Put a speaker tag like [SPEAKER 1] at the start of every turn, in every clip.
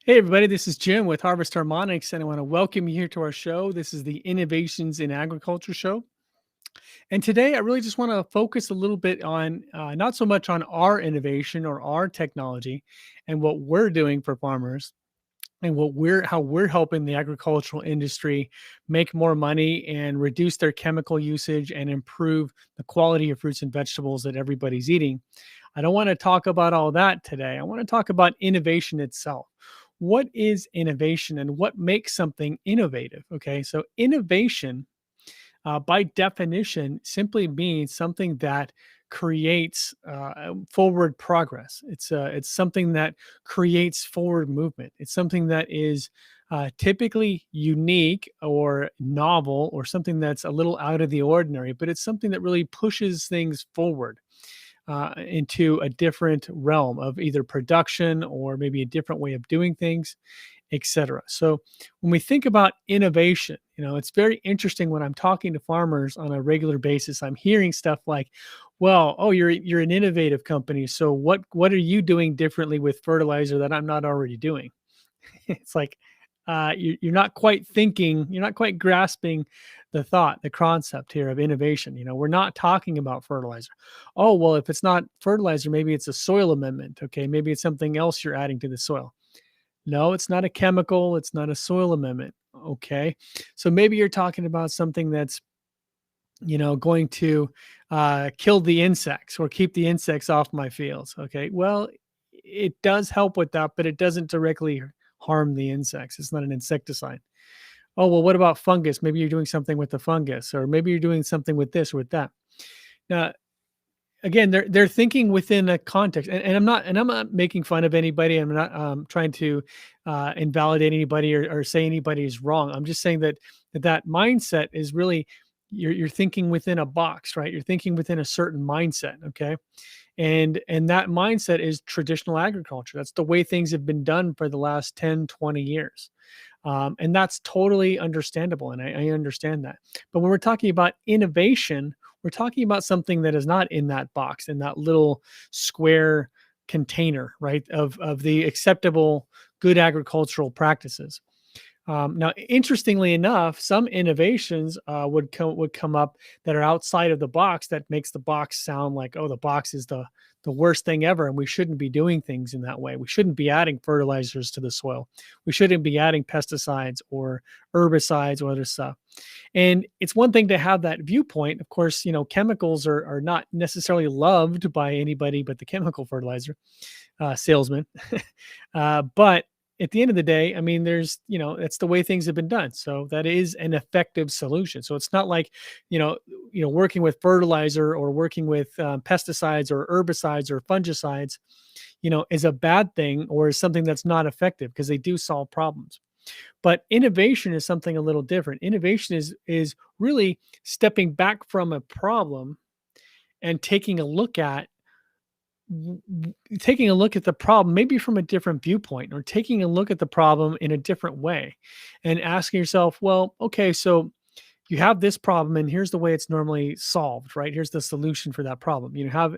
[SPEAKER 1] Hey, everybody, this is Jim with Harvest Harmonics, and I want to welcome you here to our show. This is the Innovations in Agriculture show. And today, I really just want to focus a little bit on not so much on our innovation or our technology and what we're doing for farmers and how we're helping the agricultural industry make more money and reduce their chemical usage and improve the quality of fruits and vegetables that everybody's eating. I don't want to talk about all that today. I want to talk about innovation itself. What is innovation and what makes something innovative? Okay, so innovation, by definition, simply means something that creates forward progress. It's something that creates forward movement. It's something that is typically unique or novel or something that's a little out of the ordinary, but it's something that really pushes things forward into a different realm of either production or maybe a different way of doing things, etc. So when we think about innovation, it's very interesting when I'm talking to farmers on a regular basis. I'm hearing stuff like, "Well, oh, you're an innovative company. So what are you doing differently with fertilizer that I'm not already doing?" It's like you're not quite thinking, you're not quite grasping the thought, the concept here of innovation. We're not talking about fertilizer. Oh, well, if it's not fertilizer, maybe it's a soil amendment. Okay, maybe it's something else you're adding to the soil. No, it's not a chemical. It's not a soil amendment. Okay, so maybe you're talking about something that's going to kill the insects or keep the insects off my fields. Okay, well, it does help with that, but it doesn't directly harm the insects. It's not an insecticide. Oh, well, what about fungus? Maybe you're doing something with the fungus, or maybe you're doing something with this or with that. Now, again, they're thinking within a context, and I'm not making fun of anybody. I'm not trying to invalidate anybody or say anybody is wrong. I'm just saying that mindset is really you're thinking within a box, right? You're thinking within a certain mindset, okay? And that mindset is traditional agriculture. That's the way things have been done for the last 10, 20 years. And that's totally understandable. And I understand that. But when we're talking about innovation, we're talking about something that is not in that box, in that little square container, right? Of the acceptable good agricultural practices. Now, interestingly enough, some innovations would come up that are outside of the box that makes the box sound like, oh, the box is the worst thing ever, and we shouldn't be doing things in that way. We shouldn't be adding fertilizers to the soil. We shouldn't be adding pesticides or herbicides or other stuff. And it's one thing to have that viewpoint. Of course, chemicals are not necessarily loved by anybody but the chemical fertilizer salesman. But at the end of the day, I mean, it's the way things have been done. So that is an effective solution. So it's not like, working with fertilizer or working with pesticides or herbicides or fungicides, is a bad thing or is something that's not effective because they do solve problems. But innovation is something a little different. Innovation is really stepping back from a problem and taking a look at the problem maybe from a different viewpoint, or taking a look at the problem in a different way and asking yourself, well, okay, so you have this problem and here's the way it's normally solved, right? Here's the solution for that problem.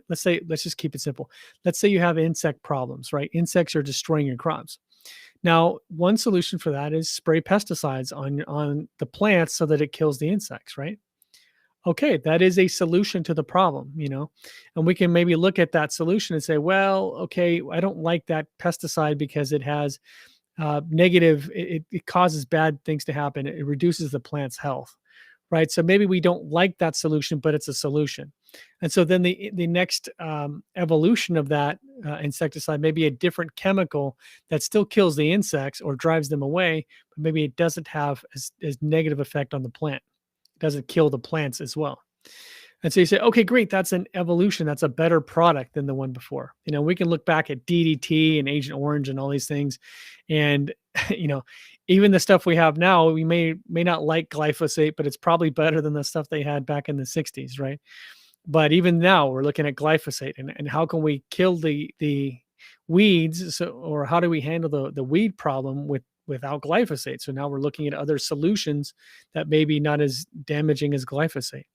[SPEAKER 1] Let's just keep it simple. Let's say you have insect problems, right? Insects are destroying your crops. Now, one solution for that is spray pesticides on the plants so that it kills the insects, right? Okay, that is a solution to the problem, and we can maybe look at that solution and say, well, okay, I don't like that pesticide because it has negative, it causes bad things to happen. It reduces the plant's health, right? So maybe we don't like that solution, but it's a solution. And so then the next evolution of that insecticide may be a different chemical that still kills the insects or drives them away, but maybe it doesn't have as negative effect on the plant. Doesn't kill the plants as well. And so you say, okay, great, that's an evolution. That's a better product than the one before. We can look back at DDT and Agent Orange and all these things. And, even the stuff we have now, we may not like glyphosate, but it's probably better than the stuff they had back in the 60s, right? But even now we're looking at glyphosate and how can we kill the weeds? So, or how do we handle the weed problem without glyphosate? So now we're looking at other solutions that may be not as damaging as glyphosate.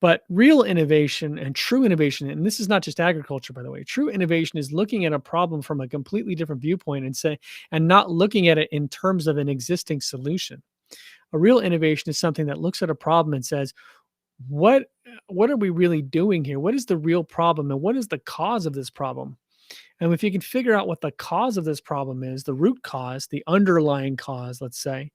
[SPEAKER 1] But real innovation and true innovation, and this is not just agriculture, by the way, true innovation is looking at a problem from a completely different viewpoint and not looking at it in terms of an existing solution. A real innovation is something that looks at a problem and says, what what are we really doing here? What is the real problem and what is the cause of this problem? And if you can figure out what the cause of this problem is, the root cause, the underlying cause, let's say,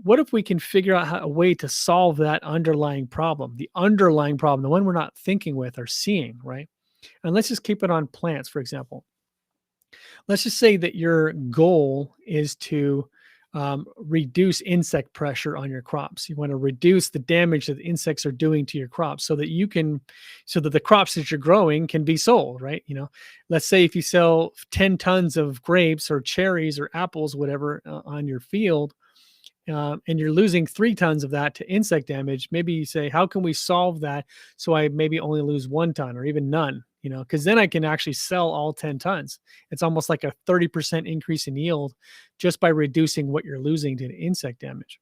[SPEAKER 1] what if we can figure out a way to solve that underlying problem, the one we're not thinking with or seeing, right? And let's just keep it on plants, for example. Let's just say that your goal is to reduce insect pressure on your crops. You want to reduce the damage that the insects are doing to your crops so that the crops that you're growing can be sold, right? Let's say if you sell 10 tons of grapes or cherries or apples, whatever, on your field, and you're losing 3 tons of that to insect damage, maybe you say, how can we solve that so I maybe only lose 1 ton or even none? Because then I can actually sell all 10 tons. It's almost like a 30% increase in yield just by reducing what you're losing to insect damage.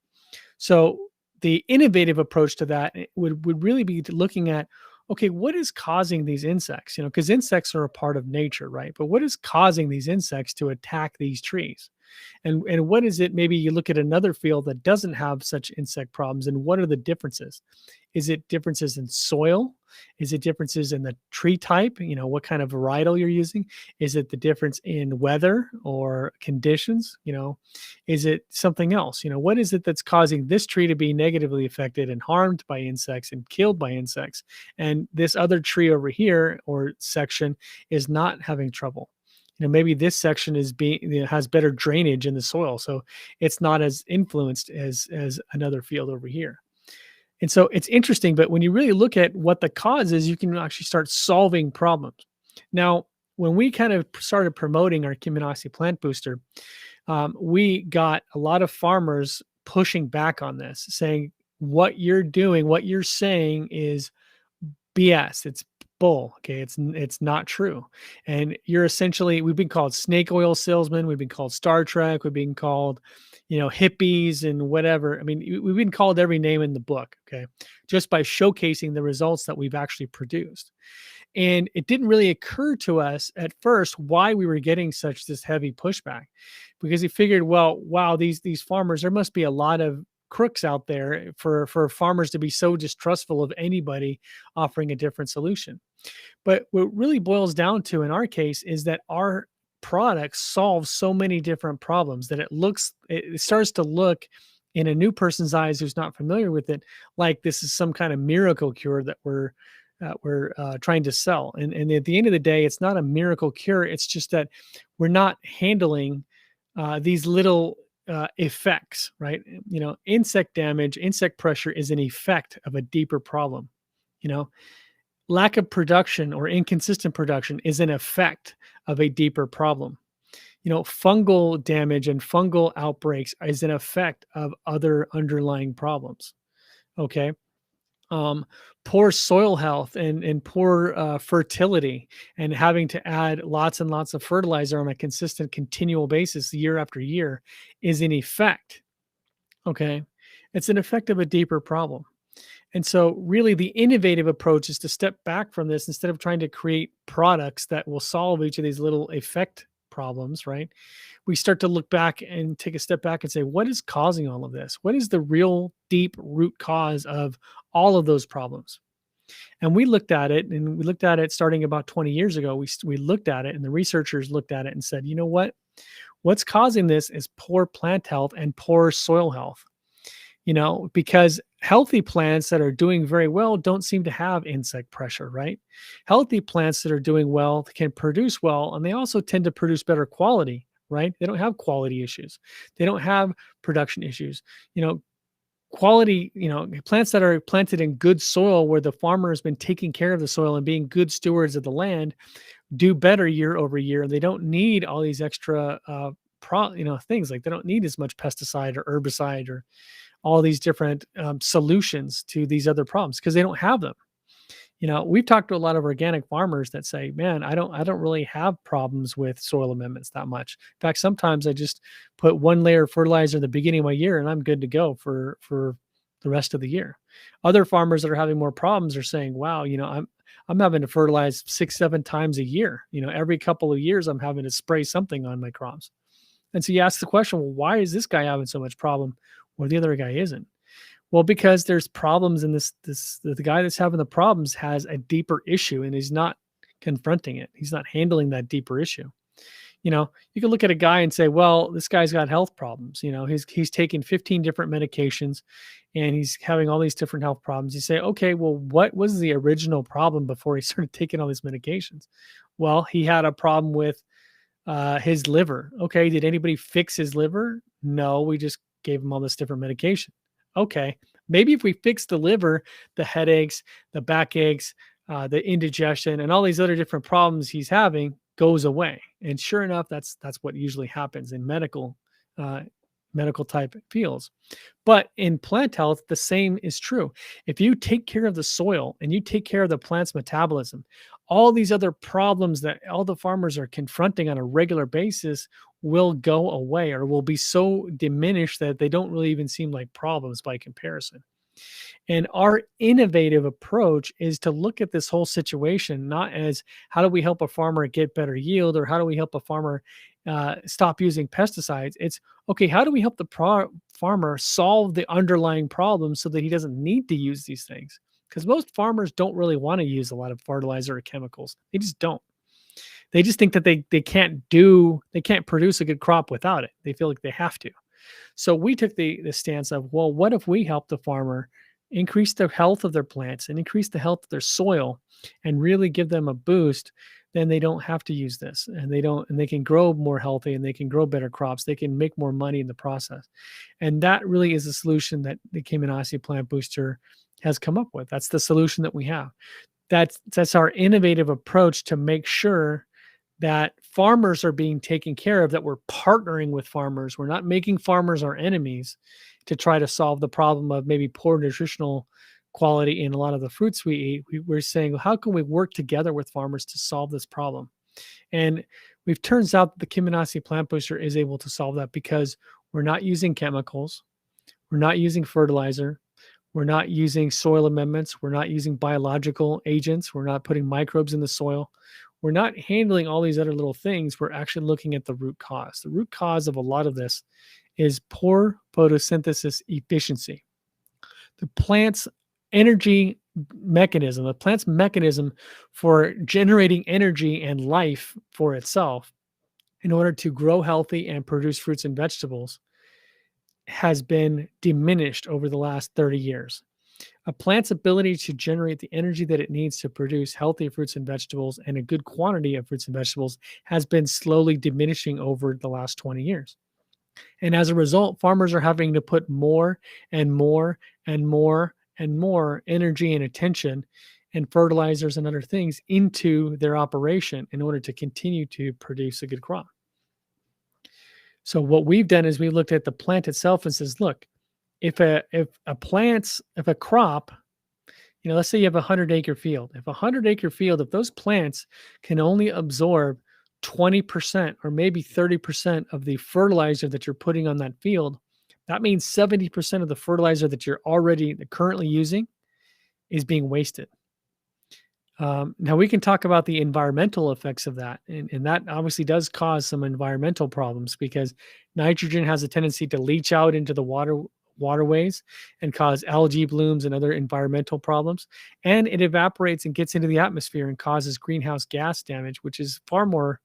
[SPEAKER 1] So the innovative approach to that would really be looking at, okay, what is causing these insects? Because insects are a part of nature, right? But what is causing these insects to attack these trees? And what is it? Maybe you look at another field that doesn't have such insect problems, and what are the differences? Is it differences in soil? Is it differences in the tree type? What kind of varietal you're using? Is it the difference in weather or conditions? Is it something else? What is it that's causing this tree to be negatively affected and harmed by insects and killed by insects? And this other tree over here or section is not having trouble. Maybe this section has better drainage in the soil, so it's not as influenced as another field over here. And so it's interesting, but when you really look at what the cause is, you can actually start solving problems. Now, when we kind of started promoting our Kiminoxi plant booster, we got a lot of farmers pushing back on this, saying what you're doing, what you're saying is BS. It's bull. Okay. It's not true. And we've been called snake oil salesmen. We've been called Star Trek. We've been called, hippies and whatever. I mean, we've been called every name in the book. Okay. Just by showcasing the results that we've actually produced. And it didn't really occur to us at first why we were getting this heavy pushback, because we figured, well, wow, these farmers, there must be a lot of crooks out there for farmers to be so distrustful of anybody offering a different solution. But what it really boils down to in our case is that our product solves so many different problems that it starts to look in a new person's eyes who's not familiar with it like this is some kind of miracle cure that we're trying to sell. And at the end of the day, it's not a miracle cure. It's just that we're not handling these little effects, right? Insect damage, insect pressure is an effect of a deeper problem. Lack of production or inconsistent production is an effect of a deeper problem. Fungal damage and fungal outbreaks is an effect of other underlying problems. Okay. Poor soil health and poor fertility and having to add lots and lots of fertilizer on a consistent, continual basis year after year is an effect. Okay. It's an effect of a deeper problem. And so really the innovative approach is to step back from this instead of trying to create products that will solve each of these little effect problems, right? We start to look back and take a step back and say, what is causing all of this? What is the real deep root cause of all of those problems? And we looked at it starting about 20 years ago. We looked at it and the researchers looked at it and said, you know what? What's causing this is poor plant health and poor soil health. Because healthy plants that are doing very well don't seem to have insect pressure, right? Healthy plants that are doing well can produce well, and they also tend to produce better quality, right? They don't have quality issues. They don't have production issues. Quality, plants that are planted in good soil where the farmer has been taking care of the soil and being good stewards of the land do better year over year. They don't need all these extra things, like they don't need as much pesticide or herbicide or all these different solutions to these other problems because they don't have them. We've talked to a lot of organic farmers that say, man, I don't really have problems with soil amendments that much. In fact, sometimes I just put one layer of fertilizer at the beginning of my year and I'm good to go for the rest of the year. Other farmers that are having more problems are saying, wow, I'm having to fertilize 6, 7 times a year. Every couple of years I'm having to spray something on my crops. And so you ask the question, well, why is this guy having so much problem where the other guy isn't? Well, because there's problems in the guy that's having the problems has a deeper issue and he's not confronting it. He's not handling that deeper issue. You can look at a guy and say, well, this guy's got health problems. He's taking 15 different medications and he's having all these different health problems. You say, okay, well, what was the original problem before he started taking all these medications? Well, he had a problem with his liver. Okay, did anybody fix his liver? No, we just gave him all this different medication. Okay, maybe if we fix the liver, the headaches, the backaches, the indigestion, and all these other different problems he's having goes away. And sure enough, that's what usually happens in medical type fields. But in plant health, the same is true. If you take care of the soil and you take care of the plant's metabolism, all these other problems that all the farmers are confronting on a regular basis will go away or will be so diminished that they don't really even seem like problems by comparison. And our innovative approach is to look at this whole situation not as how do we help a farmer get better yield or how do we help a farmer stop using pesticides. It's okay, how do we help the farmer solve the underlying problem so that he doesn't need to use these things? Because most farmers don't really want to use a lot of fertilizer or chemicals. They just don't. They just think that they can't produce a good crop without it. They feel like they have to. So we took the stance of, well, what if we help the farmer increase the health of their plants and increase the health of their soil and really give them a boost? Then they don't have to use this and they can grow more healthy and they can grow better crops. They can make more money in the process. And that really is a solution that the Kiminasi Plant Booster has come up with. That's the solution that we have. That's our innovative approach to make sure that farmers are being taken care of, that we're partnering with farmers. We're not making farmers our enemies to try to solve the problem of maybe poor nutritional quality in a lot of the fruits we eat. We're saying, well, how can we work together with farmers to solve this problem? And we've turns out that the Kiminasi Plant Booster is able to solve that because we're not using chemicals. We're not using fertilizer. We're not using soil amendments. We're not using biological agents. We're not putting microbes in the soil. We're not handling all these other little things. We're actually looking at the root cause. The root cause of a lot of this is poor photosynthesis efficiency. The plant's energy mechanism, the plant's mechanism for generating energy and life for itself in order to grow healthy and produce fruits and vegetables has been diminished over the last 30 years. A plant's ability to generate the energy that it needs to produce healthy fruits and vegetables and a good quantity of fruits and vegetables has been slowly diminishing over the last 20 years. And as a result, farmers are having to put more and more and more and more energy and attention and fertilizers and other things into their operation in order to continue to produce a good crop. So what we've done is we looked at the plant itself and says, look, if a crop, let's say you have a 100-acre field. If a 100-acre field, if those plants can only absorb 20% or maybe 30% of the fertilizer that you're putting on that field, that means 70% of the fertilizer that you're currently using is being wasted. Now we can talk about the environmental effects of that. And that obviously does cause some environmental problems because nitrogen has a tendency to leach out into the waterways and cause algae blooms and other environmental problems. And it evaporates and gets into the atmosphere and causes greenhouse gas damage, which is far more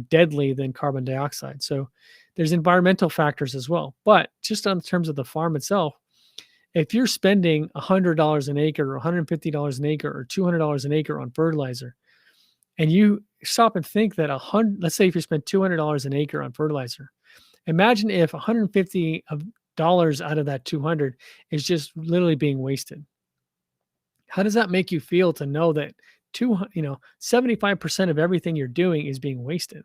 [SPEAKER 1] deadly than carbon dioxide. So there's environmental factors as well. But just on terms of the farm itself, if you're spending $100 an acre or $150 an acre or $200 an acre on fertilizer, and you stop and think that let's say if you spend $200 an acre on fertilizer, imagine if $150 out of that 200 is just literally being wasted. How does that make you feel to know that 75% of everything you're doing is being wasted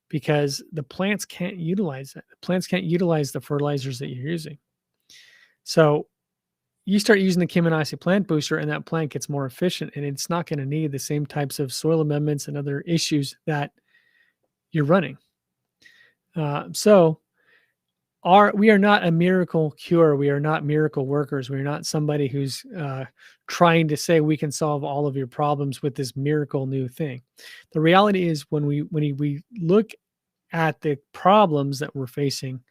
[SPEAKER 1] because the plants can't utilize it. The plants can't utilize the fertilizers that you're using. So you start using the Kiminasi Plant Booster and that plant gets more efficient and it's not going to need the same types of soil amendments and other issues that you're running. So we are not a miracle cure. We are not miracle workers. We're not somebody who's trying to say we can solve all of your problems with this miracle new thing. The reality is when we look at the problems that we're facing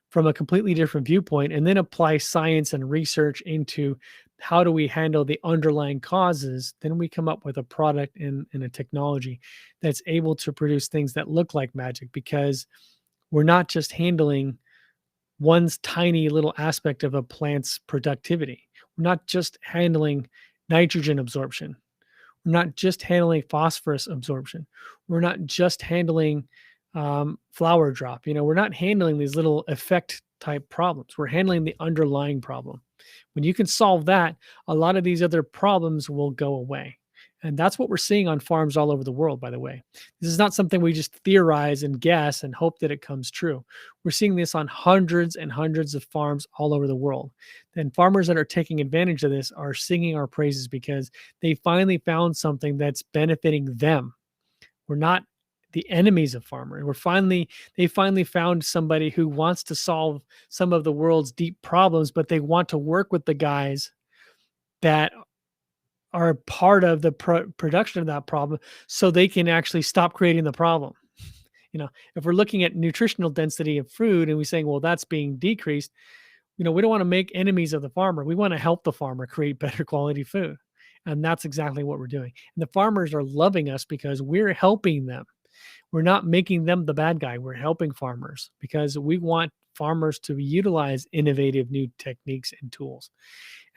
[SPEAKER 1] from a completely different viewpoint and then apply science and research into how do we handle the underlying causes, then we come up with a product and a technology that's able to produce things that look like magic, because we're not just handling one's tiny little aspect of a plant's productivity. We're not just handling nitrogen absorption. We're not just handling phosphorus absorption. We're not just handling flower drop. We're not handling these little effect type problems. We're handling the underlying problem. When you can solve that, a lot of these other problems will go away. And that's what we're seeing on farms all over the world, by the way. This is not something we just theorize and guess and hope that it comes true. We're seeing this on hundreds and hundreds of farms all over the world. And farmers that are taking advantage of this are singing our praises because they finally found something that's benefiting them. We're not the enemies of farmers. They finally found somebody who wants to solve some of the world's deep problems, but they want to work with the guys that are part of the production of that problem so they can actually stop creating the problem. If we're looking at nutritional density of food and we're saying, well, that's being decreased, we don't want to make enemies of the farmer. We want to help the farmer create better quality food. And that's exactly what we're doing. And the farmers are loving us because we're helping them. We're not making them the bad guy. We're helping farmers because we want farmers to utilize innovative new techniques and tools.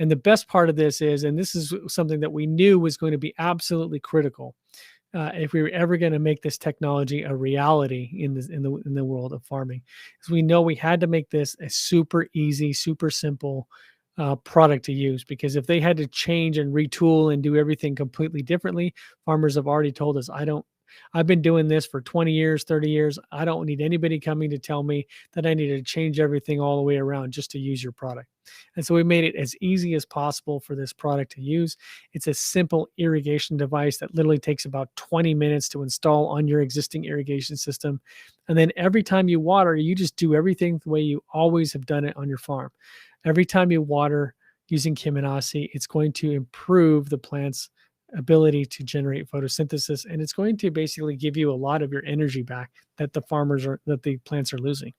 [SPEAKER 1] And the best part of this is, and this is something that we knew was going to be absolutely critical, if we were ever going to make this technology a reality in the world of farming, is we know we had to make this a super easy, super simple product to use. Because if they had to change and retool and do everything completely differently, farmers have already told us, I've been doing this for 20 years, 30 years. I don't need anybody coming to tell me that I need to change everything all the way around just to use your product. And so we made it as easy as possible for this product to use. It's a simple irrigation device that literally takes about 20 minutes to install on your existing irrigation system. And then every time you water, you just do everything the way you always have done it on your farm. Every time you water using Kiminasi, it's going to improve the plant's ability to generate photosynthesis, and it's going to basically give you a lot of your energy back that the plants are losing.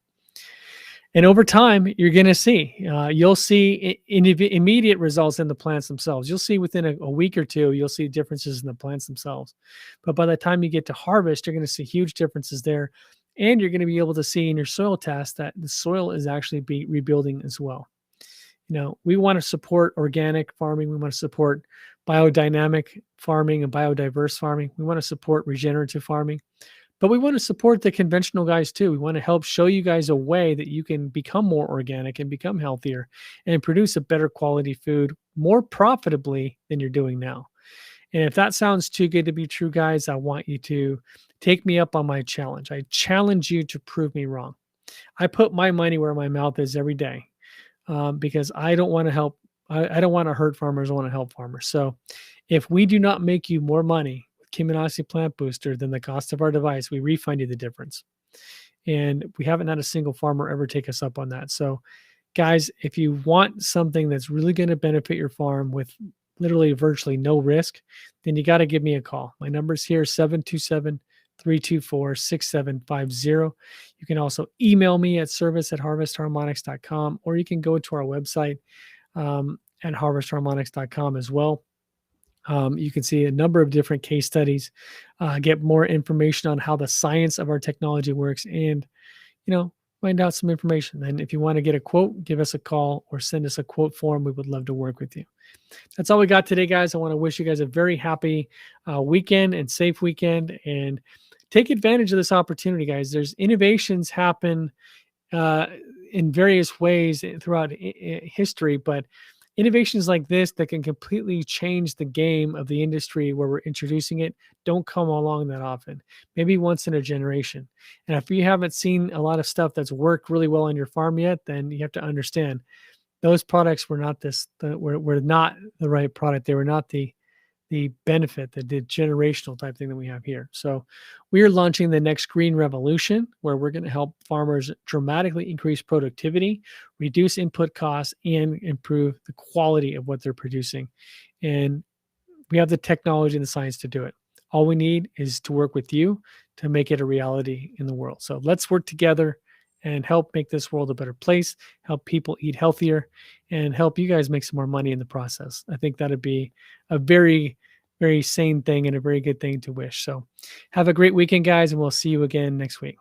[SPEAKER 1] And over time, you're going to see, you'll see immediate results in the plants themselves. You'll see within a week or two, you'll see differences in the plants themselves. But by the time you get to harvest, you're going to see huge differences there. And you're going to be able to see in your soil test that the soil is actually rebuilding as well. We want to support organic farming. We want to support biodynamic farming and biodiverse farming. We want to support regenerative farming, but we want to support the conventional guys too. We want to help show you guys a way that you can become more organic and become healthier and produce a better quality food more profitably than you're doing now. And if that sounds too good to be true, guys, I want you to take me up on my challenge. I challenge you to prove me wrong. I put my money where my mouth is every day. Because I don't want to help. I don't want to hurt farmers. I want to help farmers. So if we do not make you more money with Kiminasi Plant Booster than the cost of our device, we refund you the difference. And we haven't had a single farmer ever take us up on that. So guys, if you want something that's really going to benefit your farm with literally virtually no risk, then you got to give me a call. My number's here, 727-324-6750. You can also email me at service@harvestharmonics.com, or you can go to our website at harvestharmonics.com as well. You can see a number of different case studies, get more information on how the science of our technology works, and, find out some information. And if you want to get a quote, give us a call or send us a quote form. We would love to work with you. That's all we got today, guys. I want to wish you guys a very happy weekend and safe weekend, and take advantage of this opportunity, guys. There's innovations happen in various ways throughout history, but innovations like this that can completely change the game of the industry where we're introducing it don't come along that often, maybe once in a generation. And if you haven't seen a lot of stuff that's worked really well on your farm yet, then you have to understand those products were not were not the right product. They were not the the benefit, the generational type thing that we have here. So we are launching the next green revolution where we're going to help farmers dramatically increase productivity, reduce input costs, and improve the quality of what they're producing. And we have the technology and the science to do it. All we need is to work with you to make it a reality in the world. So let's work together and help make this world a better place, help people eat healthier, and help you guys make some more money in the process. I think that'd be a very, very sane thing and a very good thing to wish. So have a great weekend, guys, and we'll see you again next week.